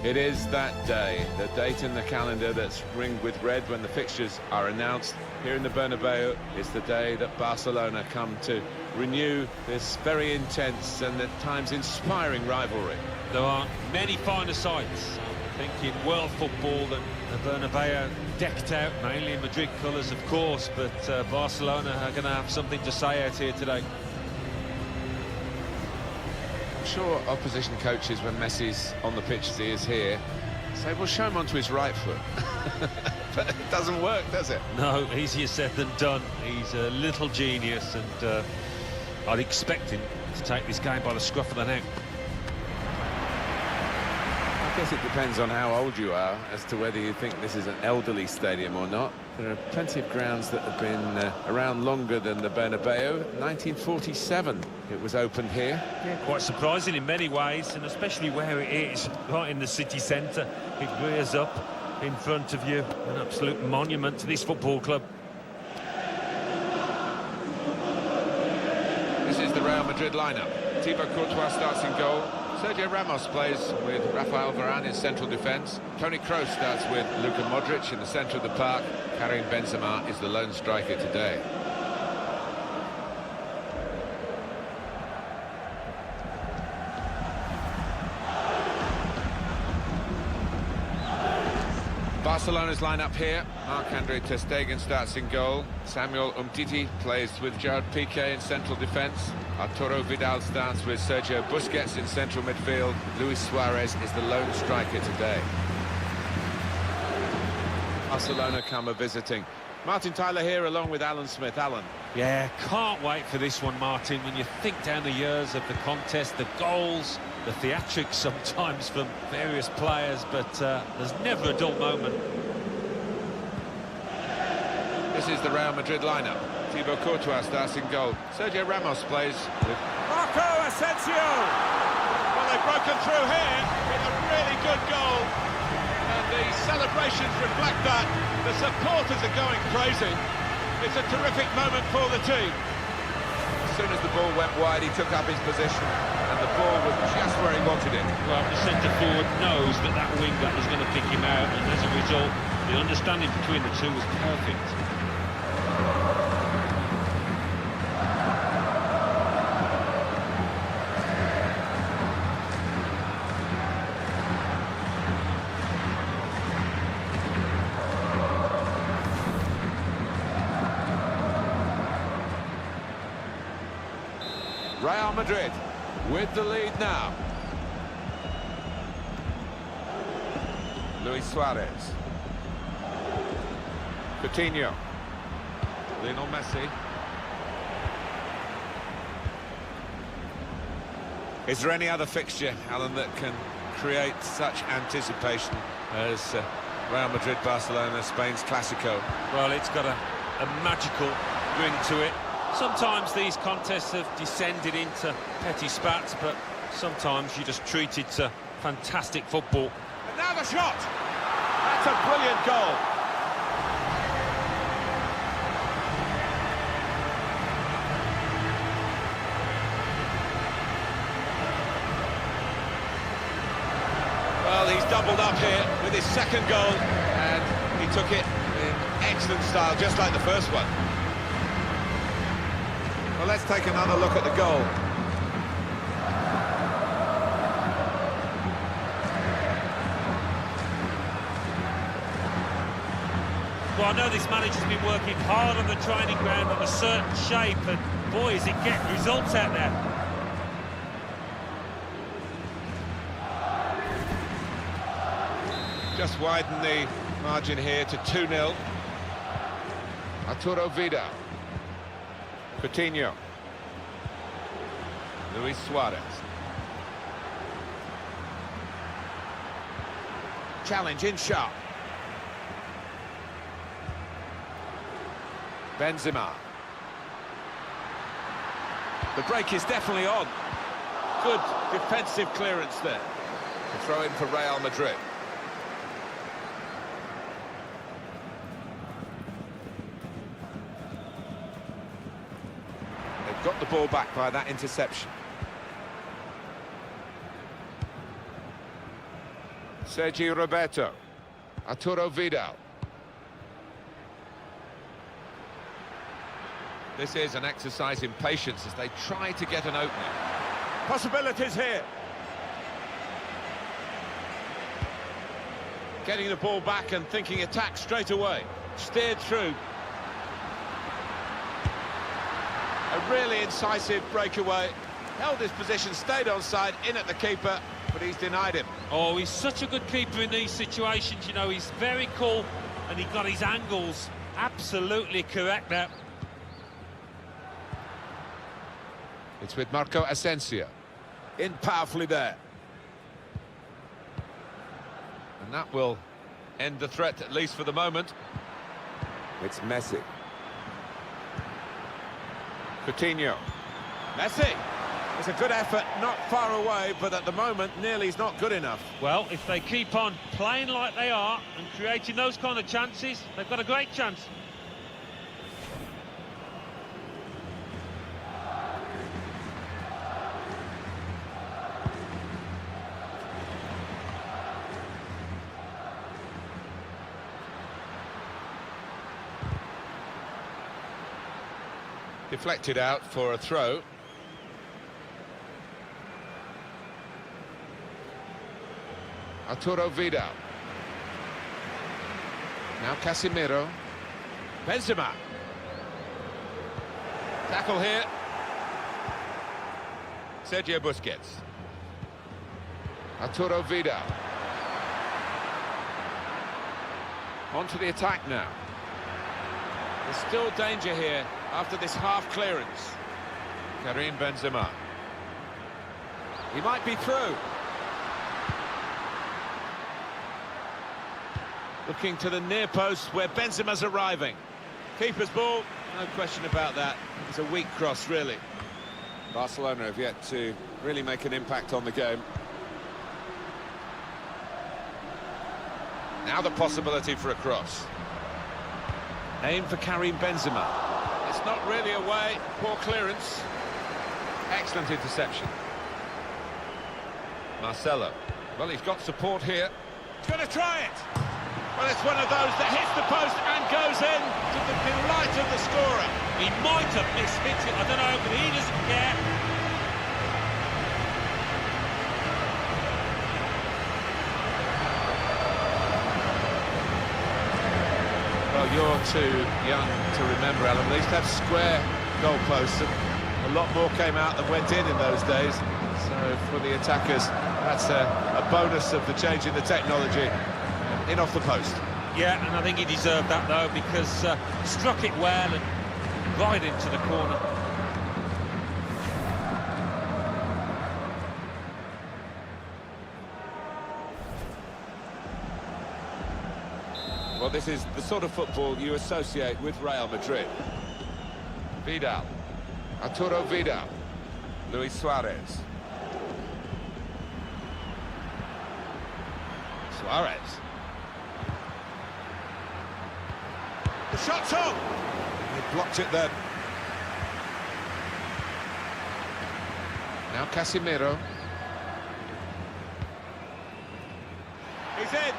It is that day, the date in the calendar that's ringed with red when the fixtures are announced. Here in the Bernabeu, it's the day that Barcelona come to renew this very intense and at times inspiring rivalry. There aren't many finer sights, I think, in world football than the Bernabeu, decked out mainly in Madrid colours, of course, but Barcelona are going to have something to say out here today. I'm sure opposition coaches, when Messi's on the pitch as he is here, say, well, show him onto his right foot. But it doesn't work, does it? No, easier said than done. He's a little genius, and I'd expect him to take this game by the scruff of the neck. I guess it depends on how old you are as to whether you think this is an elderly stadium or not. There are plenty of grounds that have been around longer than the Bernabeu. 1947 it was opened here. Yeah, quite surprising in many ways, and especially where it is, right in the city centre. It rears up in front of you, an absolute monument to this football club. This is the Real Madrid lineup. Thibaut Courtois starts in goal. Sergio Ramos plays with Rafael Varane in central defence. Toni Kroos starts with Luka Modric in the centre of the park. Karim Benzema is the lone striker today. Barcelona's lineup here. Marc-Andre ter Stegen starts in goal. Samuel Umtiti plays with Gerard Piqué in central defence. Arturo Vidal starts with Sergio Busquets in central midfield. Luis Suarez is the lone striker today. Barcelona come a-visiting. Martin Tyler here along with Alan Smith. Alan. Yeah, can't wait for this one, Martin. When you think down the years of the contest, the goals, the theatrics sometimes from various players, but there's never a dull moment. This is the Real Madrid lineup. Thibaut Courtois starts in goal. Sergio Ramos plays with Marco Asensio! Well, they've broken through here with a really good goal. And the celebrations reflect that. The supporters are going crazy. It's a terrific moment for the team. As soon as the ball went wide, he took up his position, and the ball was just where he wanted it. Well, the centre-forward knows that that wing-back was going to pick him out, and as a result, the understanding between the two was perfect. Real Madrid with the lead now. Luis Suarez. Coutinho. Lionel Messi. Is there any other fixture, Alan, that can create such anticipation as Real Madrid-Barcelona, Spain's Clásico? Well, it's got a magical ring to it. Sometimes these contests have descended into petty spats, but sometimes you just treat it to fantastic football. And now the shot! That's a brilliant goal. Well, he's doubled up here with his second goal, and he took it in excellent style, just like the first one. Well, let's take another look at the goal. Well, I know this manager's been working hard on the training ground on a certain shape, and boy, is it getting results out there. Just widen the margin here to 2-0. Arturo Vidal. Coutinho. Luis Suarez. Challenge in sharp. Benzema. The break is definitely on. Good defensive clearance there. A throw in for Real Madrid. Got the ball back by that interception. Sergio Roberto. Arturo Vidal. This is an exercise in patience as they try to get an opening. Possibilities here. Getting the ball back and thinking attack straight away. Steered through. A really incisive breakaway. Held his position, stayed onside, in at the keeper, but he's denied him. Oh, he's such a good keeper in these situations, you know, he's very cool and he got his angles absolutely correct there. It's with Marco Asensio. In powerfully there. And that will end the threat, at least for the moment. It's Messi. Coutinho. Messi. It's a good effort, not far away, but at the moment, nearly is not good enough. Well, if they keep on playing like they are and creating those kind of chances, they've got a great chance. Deflected out for a throw. Arturo Vidal. Now Casemiro. Benzema. Tackle here. Sergio Busquets. Arturo Vidal. On to the attack now. There's still danger here after this half clearance. Karim Benzema. He might be through. Looking to the near post where Benzema's arriving. Keeper's ball, no question about that. It's a weak cross, really. Barcelona have yet to really make an impact on the game. Now the possibility for a cross. Aim for Karim Benzema. It's not really away, poor clearance. Excellent interception. Marcelo. Well, he's got support here. He's going to try it. Well, it's one of those that hits the post and goes in to the delight of the scorer. He might have mishit it, I don't know, but he doesn't care. Well, you're too young to remember, Alan. They used to have square goalposts, and a lot more came out than went in those days. So for the attackers, that's a bonus of the change in the technology. In off the post. Yeah, and I think he deserved that, though, because struck it well and right into the corner. Well, this is the sort of football you associate with Real Madrid. Vidal. Arturo Vidal. Luis Suarez. Suarez. The shot's on! He blocked it then. Now Casemiro. He's in!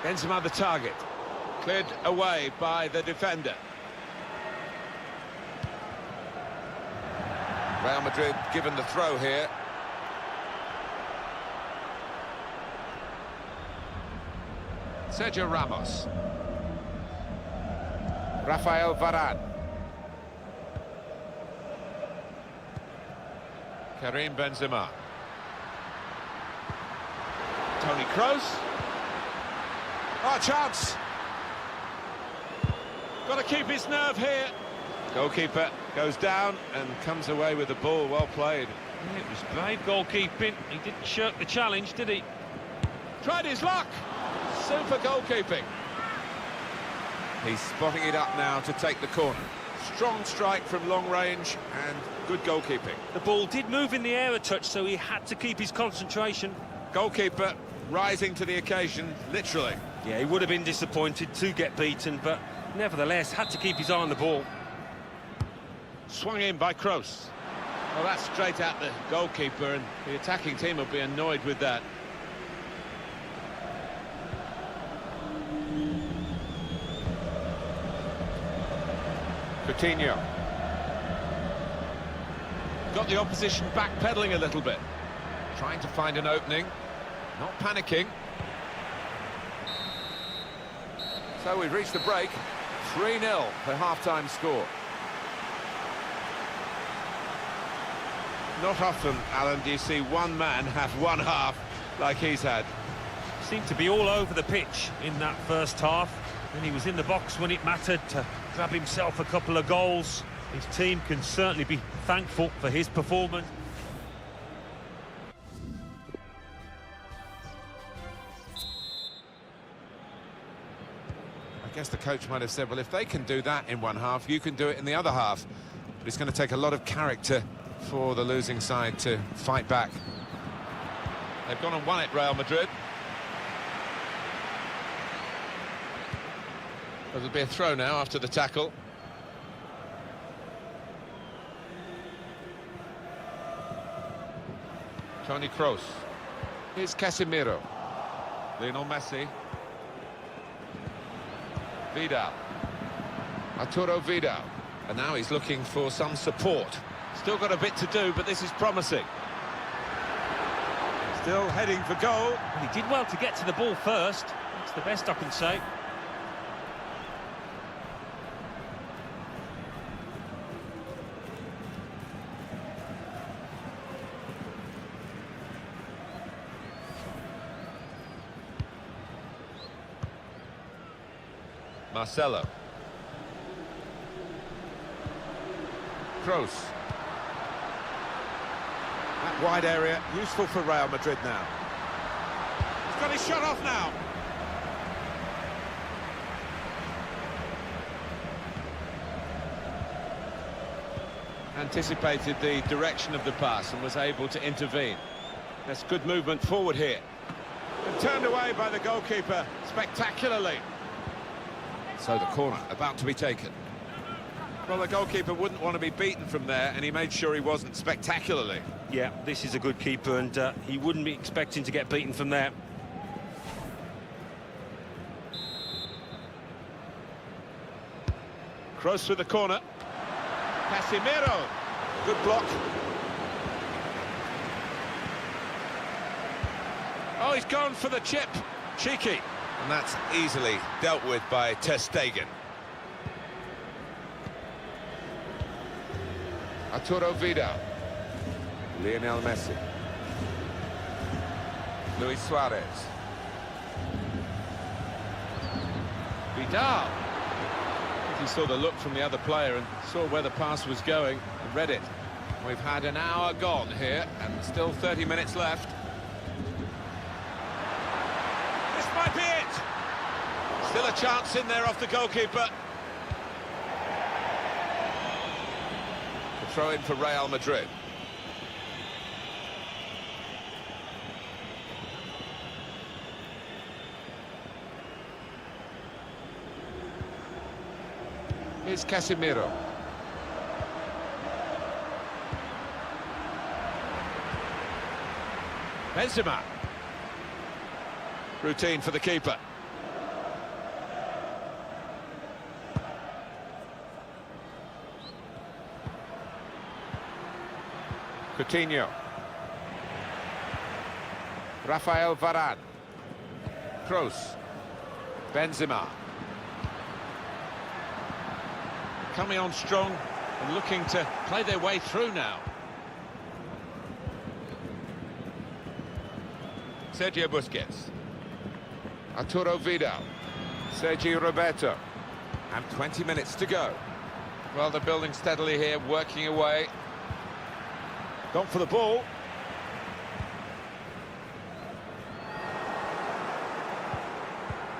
Benzema the target. Cleared away by the defender. Real Madrid given the throw here. Sergio Ramos. Rafael Varane. Karim Benzema. Toni Kroos. Oh, chance! Got to keep his nerve here. Goalkeeper goes down and comes away with the ball. Well played. Yeah, it was brave goalkeeping. He didn't shirk the challenge, did he? Tried his luck. Super goalkeeping. He's spotting it up now to take the corner. Strong strike from long range and good goalkeeping. The ball did move in the air a touch, so he had to keep his concentration. Goalkeeper rising to the occasion, literally. Yeah, he would have been disappointed to get beaten, but nevertheless had to keep his eye on the ball. Swung in by Kroos. Well, that's straight at the goalkeeper, and the attacking team will be annoyed with that. Coutinho. Got the opposition backpedaling a little bit. Trying to find an opening. Not panicking. So we've reached the break. 3-0, the half-time score. Not often, Alan, do you see one man have one half like he's had. Seemed to be all over the pitch in that first half, and he was in the box when it mattered to grab himself a couple of goals. His team can certainly be thankful for his performance. I guess the coach might have said, well, if they can do that in one half, you can do it in the other half. But it's going to take a lot of character for the losing side to fight back. They've gone and won it, Real Madrid. There'll be a throw now after the tackle. Toni Kroos. Here's Casemiro. Lionel Messi. Vidal. Arturo Vidal. And now he's looking for some support. Still got a bit to do, but this is promising. Still heading for goal. Well, he did well to get to the ball first. That's the best I can say. Marcelo. Kroos. That wide area, useful for Real Madrid now. He's got his shot off now. Anticipated the direction of the pass and was able to intervene. That's good movement forward here. And turned away by the goalkeeper spectacularly. So the corner about to be taken. Well, the goalkeeper wouldn't want to be beaten from there, and he made sure he wasn't spectacularly. Yeah, this is a good keeper, and he wouldn't be expecting to get beaten from there. Kroos through the corner. Casemiro. Good block. Oh, he's gone for the chip. Cheeky. And that's easily dealt with by Ter Stegen. Arturo Vidal. Lionel Messi. Luis Suarez. Vidal. He saw the look from the other player and saw where the pass was going and read it. We've had an hour gone here and still 30 minutes left. This might be it. Still a chance in there off the goalkeeper. The throw in for Real Madrid. Here's Casemiro. Benzema. Routine for the keeper. Coutinho. Rafael Varane. Kroos. Benzema. Coming on strong and looking to play their way through now. Sergio Busquets. Arturo Vidal. Sergio Roberto. And 20 minutes to go. Well, they're building steadily here, working away. Gone for the ball.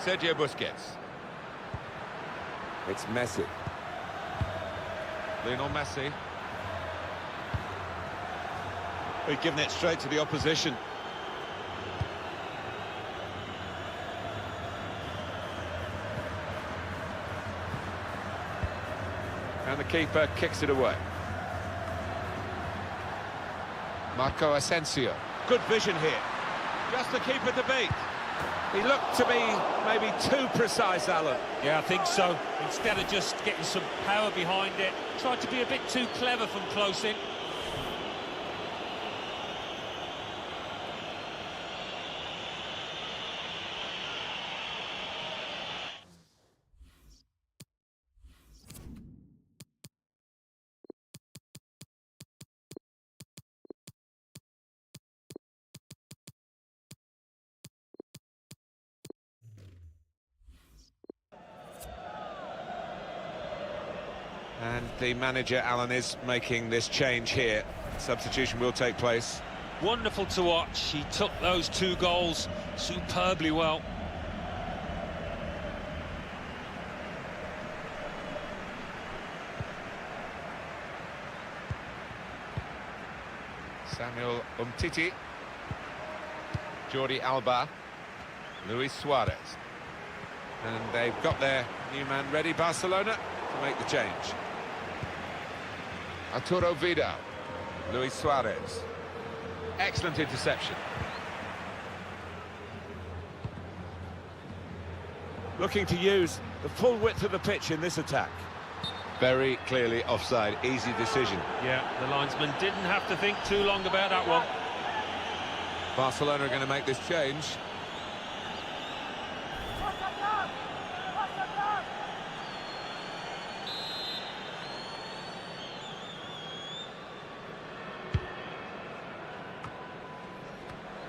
Sergio Busquets. It's Messi. Lionel Messi. We've given it straight to the opposition. And the keeper kicks it away. Marco Asensio. Good vision here. Just the keeper to beat. He looked to be maybe too precise, Alan. Yeah, I think so. Instead of just getting some power behind it, tried to be a bit too clever from close in. And the manager, Alan, is making this change here. Substitution will take place. Wonderful to watch. He took those 2 goals superbly well. Samuel Umtiti. Jordi Alba. Luis Suarez. And they've got their new man ready, Barcelona, to make the change. Arturo Vidal. Luis Suarez. Excellent interception. Looking to use the full width of the pitch in this attack. Very clearly offside, easy decision. Yeah, the linesman didn't have to think too long about that one. Barcelona are going to make this change.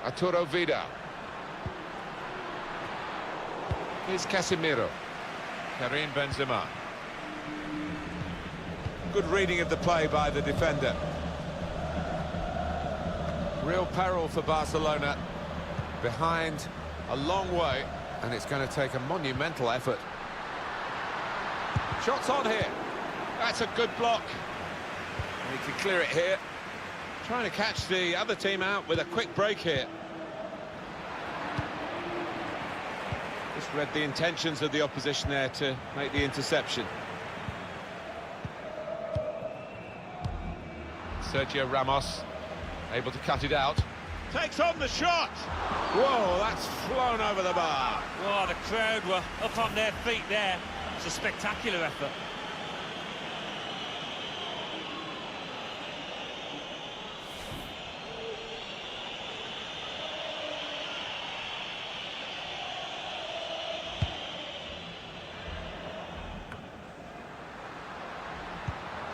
Arturo Vidal. Here's Casemiro. Karim Benzema. Good reading of the play by the defender. Real peril for Barcelona. Behind a long way, and it's going to take a monumental effort. Shots on here. That's a good block. And he can clear it here. Trying to catch the other team out with a quick break here. Just read the intentions of the opposition there to make the interception. Sergio Ramos able to cut it out. Takes on the shot. Whoa, that's flown over the bar. Oh, the crowd were up on their feet there. It's a spectacular effort.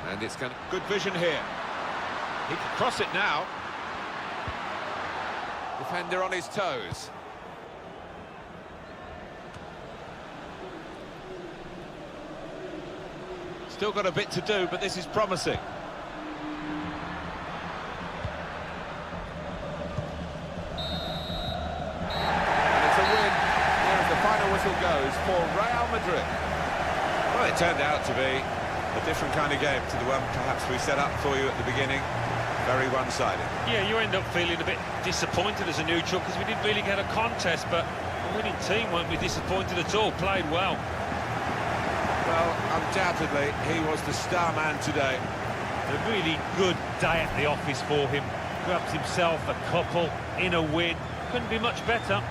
And it's going to... Good vision here. He can cross it now. Defender on his toes. Still got a bit to do, but this is promising. And it's a win. Here as the final whistle goes for Real Madrid. Well, it turned out to be a different kind of game to the one perhaps we set up for you at the beginning. Very one-sided. Yeah, you end up feeling a bit disappointed as a neutral because we didn't really get a contest, but the winning team won't be disappointed at all. Played well. Well, undoubtedly, he was the star man today. A really good day at the office for him. Grabs himself a couple in a win. Couldn't be much better.